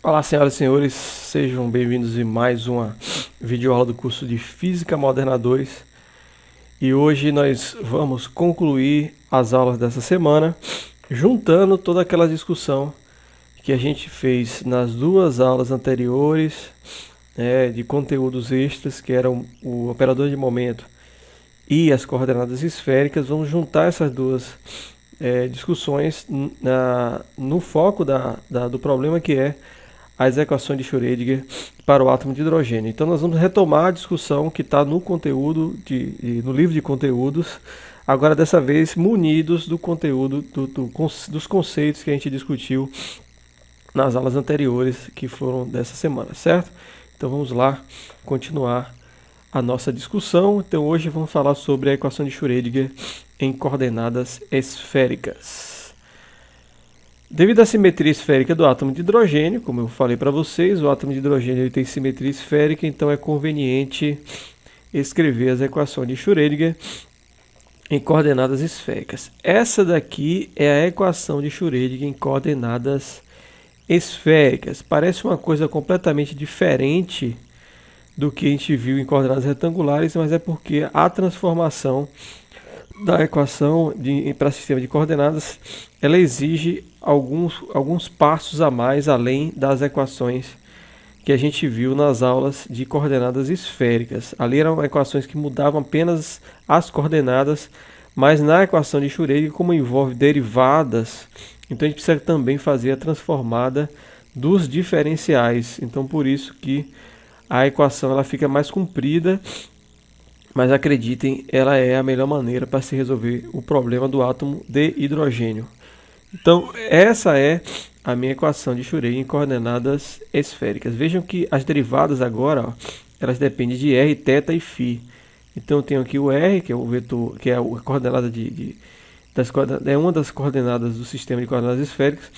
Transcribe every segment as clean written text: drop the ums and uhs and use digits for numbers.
Olá, senhoras e senhores, sejam bem-vindos em mais uma videoaula do curso de Física Moderna 2. E hoje nós vamos concluir as aulas dessa semana, juntando toda aquela discussão que a gente fez nas duas aulas anteriores, de conteúdos extras, que eram o operador de momento e as coordenadas esféricas. Vamos juntar essas duas discussões no foco do problema, que é as equações de Schrödinger para o átomo de hidrogênio. Então nós vamos retomar a discussão que está no conteúdo, no livro de conteúdos, agora dessa vez munidos do conteúdo, dos conceitos que a gente discutiu nas aulas anteriores, que foram dessa semana, certo? Então vamos lá continuar a nossa discussão. Então hoje vamos falar sobre a equação de Schrödinger em coordenadas esféricas. Devido à simetria esférica do átomo de hidrogênio, como eu falei para vocês, o átomo de hidrogênio ele tem simetria esférica, então é conveniente escrever as equações de Schrödinger em coordenadas esféricas. Essa daqui é a equação de Schrödinger em coordenadas esféricas. Parece uma coisa completamente diferente do que a gente viu em coordenadas retangulares, mas é porque a transformação da equação para sistema de coordenadas, ela exige alguns passos a mais além das equações que a gente viu nas aulas de coordenadas esféricas. Ali eram equações que mudavam apenas as coordenadas, mas na equação de Schrödinger, como envolve derivadas, então a gente precisa também fazer a transformada dos diferenciais. Então por isso que a equação ela fica mais comprida, mas acreditem, ela é a melhor maneira para se resolver o problema do átomo de hidrogênio. Então, essa é a minha equação de Schrödinger em coordenadas esféricas. Vejam que as derivadas agora, elas dependem de r, θ e φ. Então, eu tenho aqui o r, que é o vetor, que é a coordenada é uma das coordenadas do sistema de coordenadas esféricas.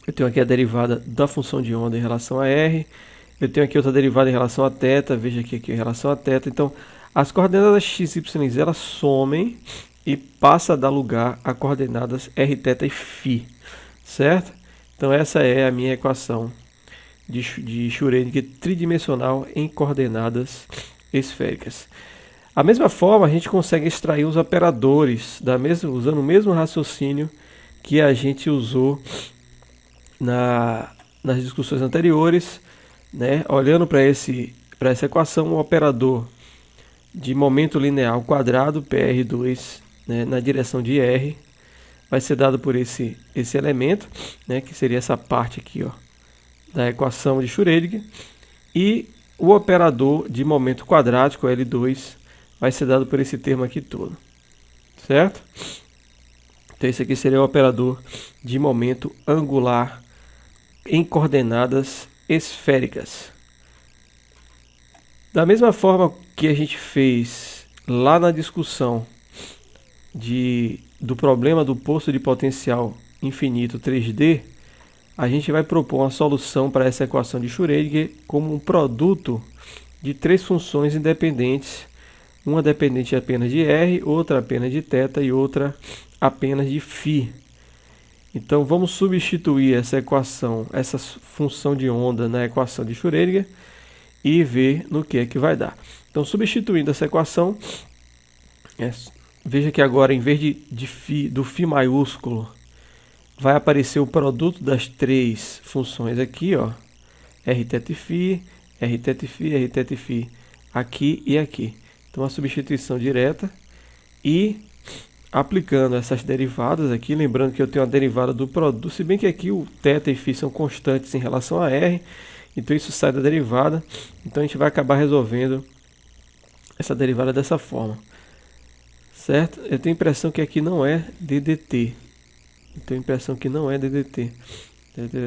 Eu tenho aqui a derivada da função de onda em relação a r. Eu tenho aqui outra derivada em relação a θ. Veja aqui em relação a θ. Então, as coordenadas x, y e z elas somem e passa a dar lugar a coordenadas r, θ e φ, certo? Então essa é a minha equação de Schrödinger tridimensional em coordenadas esféricas. A mesma forma, a gente consegue extrair os operadores usando o mesmo raciocínio que a gente usou nas discussões anteriores, né? Olhando para essa equação, o operador de momento linear ao quadrado, PR2, né, na direção de R, vai ser dado por esse elemento, né, que seria essa parte aqui, ó, da equação de Schrödinger, e o operador de momento quadrático, L2, vai ser dado por esse termo aqui todo, certo? Então esse aqui seria o operador de momento angular em coordenadas esféricas. Da mesma forma que a gente fez lá na discussão do problema do poço de potencial infinito 3D, a gente vai propor uma solução para essa equação de Schrödinger como um produto de três funções independentes, uma dependente apenas de r, outra apenas de θ e outra apenas de φ. Então vamos substituir essa equação, essa função de onda na equação de Schrödinger e ver no que é que vai dar. Então, substituindo essa equação, veja que agora, em vez do φ maiúsculo, vai aparecer o produto das três funções aqui, ó, r, θ e φ, r, θ e φ, r, θ e φ, aqui e aqui. Então, a substituição direta e aplicando essas derivadas aqui, lembrando que eu tenho a derivada do produto, se bem que aqui o θ e φ são constantes em relação a r, então isso sai da derivada, então a gente vai acabar resolvendo essa derivada dessa forma, certo? Eu tenho a impressão que aqui não é DDT,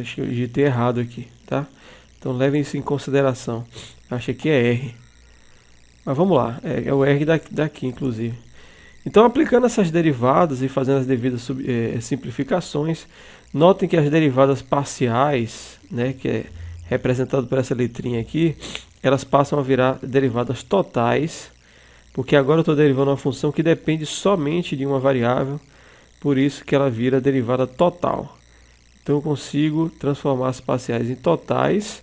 acho que eu digitei errado aqui, tá? Então levem isso em consideração, acho que aqui é R, mas vamos lá, é o R daqui inclusive. Então, aplicando essas derivadas e fazendo as devidas simplificações, notem que as derivadas parciais, né, que é representado por essa letrinha aqui, elas passam a virar derivadas totais, porque agora eu estou derivando uma função que depende somente de uma variável, por isso que ela vira derivada total. Então eu consigo transformar as parciais em totais.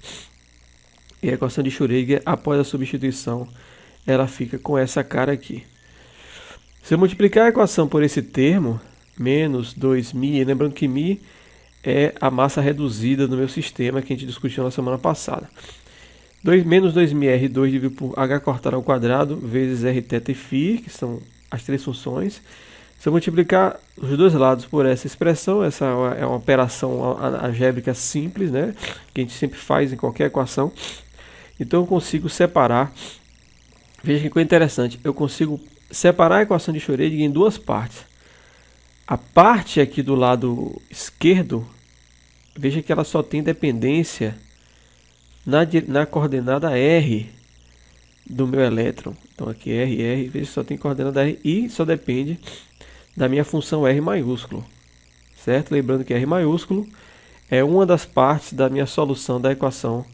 E a equação de Schrödinger, após a substituição, ela fica com essa cara aqui. Se eu multiplicar a equação por esse termo, menos 2μ, lembrando que μ é a massa reduzida do meu sistema que a gente discutiu na semana passada. Menos 2μr2 dividido por h cortado ao quadrado vezes r θ e φ, que são as três funções. Se eu multiplicar os dois lados por essa expressão, essa é uma operação algébrica simples, né, que a gente sempre faz em qualquer equação. Então eu consigo separar, veja que coisa interessante, eu consigo separar a equação de Schrödinger em duas partes. A parte aqui do lado esquerdo, veja que ela só tem dependência na coordenada R do meu elétron. Então aqui R, veja que só tem coordenada R e só depende da minha função R maiúsculo, certo? Lembrando que R maiúsculo é uma das partes da minha solução da equação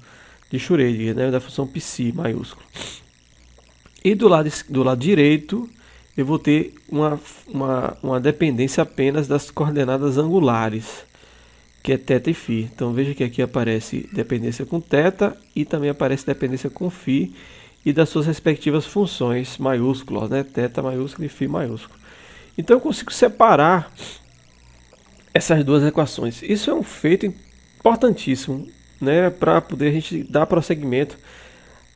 de Schrödinger, né? Da função psi maiúsculo. E do lado direito eu vou ter uma dependência apenas das coordenadas angulares, que é θ e φ. Então veja que aqui aparece dependência com θ e também aparece dependência com φ e das suas respectivas funções maiúsculas, né? θ maiúsculo e φ maiúsculo. Então eu consigo separar essas duas equações. Isso é um feito importantíssimo, né, para poder a gente dar prosseguimento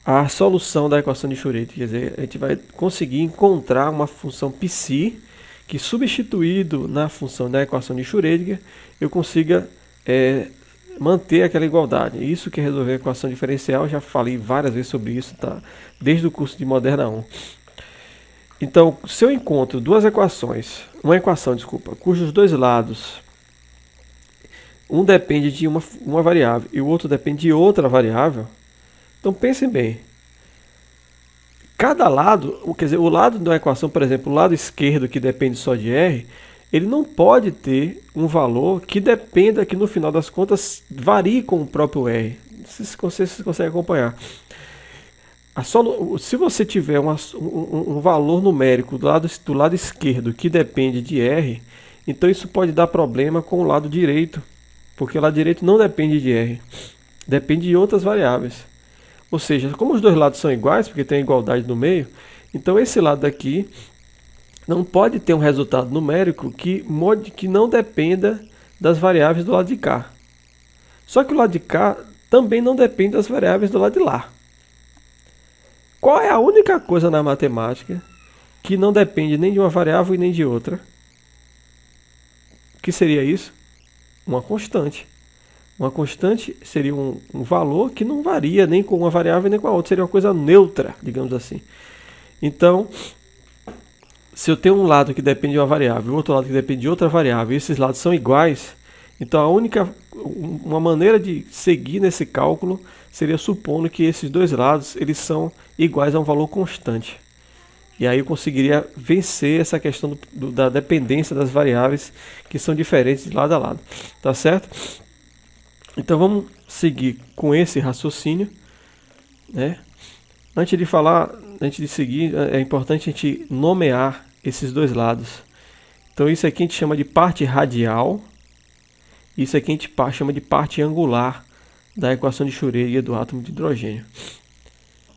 à solução da equação de Schrödinger. Quer dizer, a gente vai conseguir encontrar uma função psi que, substituído na função da equação de Schrödinger, eu consiga manter aquela igualdade. Isso que é resolver a equação diferencial, já falei várias vezes sobre isso, tá? Desde o curso de Moderna 1. Então, se eu encontro uma equação, cujos dois lados, um depende de uma variável e o outro depende de outra variável, então pensem bem. Cada lado, quer dizer, o lado da equação, por exemplo, o lado esquerdo que depende só de R, ele não pode ter um valor que dependa, que no final das contas varie com o próprio R. Vocês conseguem acompanhar. Se você tiver um valor numérico do lado esquerdo que depende de R, então isso pode dar problema com o lado direito, porque o lado direito não depende de R, depende de outras variáveis. Ou seja, como os dois lados são iguais, porque tem igualdade no meio, então esse lado daqui não pode ter um resultado numérico que não dependa das variáveis do lado de cá. Só que o lado de cá também não depende das variáveis do lado de lá. Qual é a única coisa na matemática que não depende nem de uma variável e nem de outra? O que seria isso? Uma constante. Uma constante seria um valor que não varia nem com uma variável nem com a outra. Seria uma coisa neutra, digamos assim. Então, se eu tenho um lado que depende de uma variável e outro lado que depende de outra variável, e esses lados são iguais, então uma maneira de seguir nesse cálculo seria supondo que esses dois lados eles são iguais a um valor constante. E aí eu conseguiria vencer essa questão da dependência das variáveis que são diferentes de lado a lado. Tá certo? Então vamos seguir com esse raciocínio, né? Antes de seguir, é importante a gente nomear esses dois lados. Então isso aqui a gente chama de parte radial, isso aqui a gente chama de parte angular da equação de Schrödinger do átomo de hidrogênio.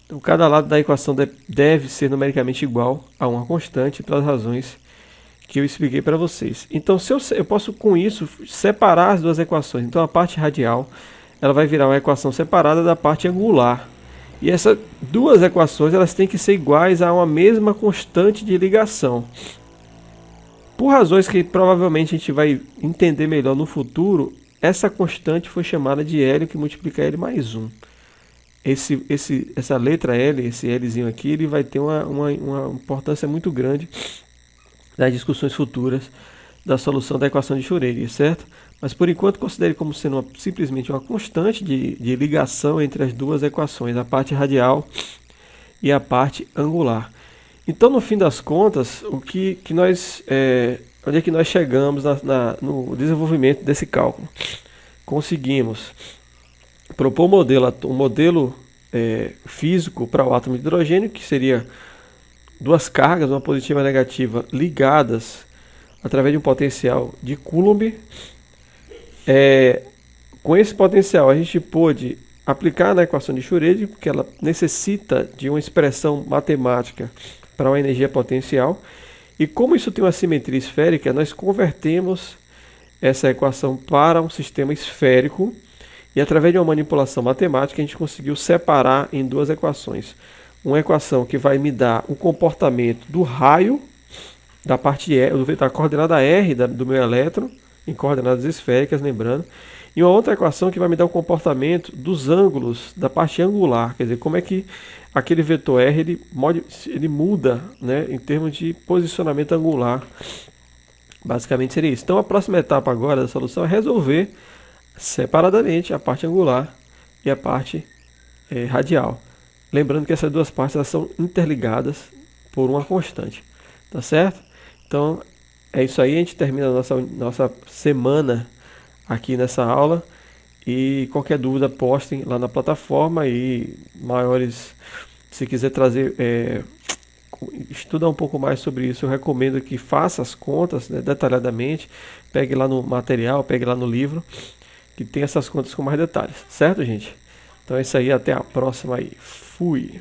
Então cada lado da equação deve ser numericamente igual a uma constante pelas razões que eu expliquei para vocês. Então eu posso com isso separar as duas equações. Então a parte radial ela vai virar uma equação separada da parte angular. E essas duas equações elas têm que ser iguais a uma mesma constante de ligação. Por razões que provavelmente a gente vai entender melhor no futuro, essa constante foi chamada de L, que multiplica L mais 1. Essa letra L, esse Lzinho aqui, ele vai ter uma importância muito grande nas discussões futuras da solução da equação de Schrödinger, certo? Mas por enquanto considere como sendo simplesmente uma constante de ligação entre as duas equações, a parte radial e a parte angular. Então, no fim das contas, onde é que nós chegamos no desenvolvimento desse cálculo? Conseguimos propor um modelo físico para o átomo de hidrogênio, que seria duas cargas, uma positiva e uma negativa, ligadas através de um potencial de Coulomb. Com esse potencial, a gente pôde aplicar na equação de Schrödinger, porque ela necessita de uma expressão matemática para uma energia potencial. E como isso tem uma simetria esférica, nós convertemos essa equação para um sistema esférico e através de uma manipulação matemática a gente conseguiu separar em duas equações. Uma equação que vai me dar o comportamento do raio da parte da coordenada R do meu elétron, em coordenadas esféricas, lembrando, e uma outra equação que vai me dar o comportamento dos ângulos da parte angular, quer dizer, como é que aquele vetor R ele muda, né, em termos de posicionamento angular. Basicamente seria isso. Então a próxima etapa agora da solução é resolver separadamente a parte angular e a parte radial. Lembrando que essas duas partes elas são interligadas por uma constante, tá certo? Então é isso aí, a gente termina a nossa semana aqui nessa aula e qualquer dúvida postem lá na plataforma e maiores, se quiser trazer, estudar um pouco mais sobre isso, eu recomendo que faça as contas, né, detalhadamente, pegue lá no material, pegue lá no livro, que tem essas contas com mais detalhes, certo, gente? Então é isso aí, até a próxima aí. Fui!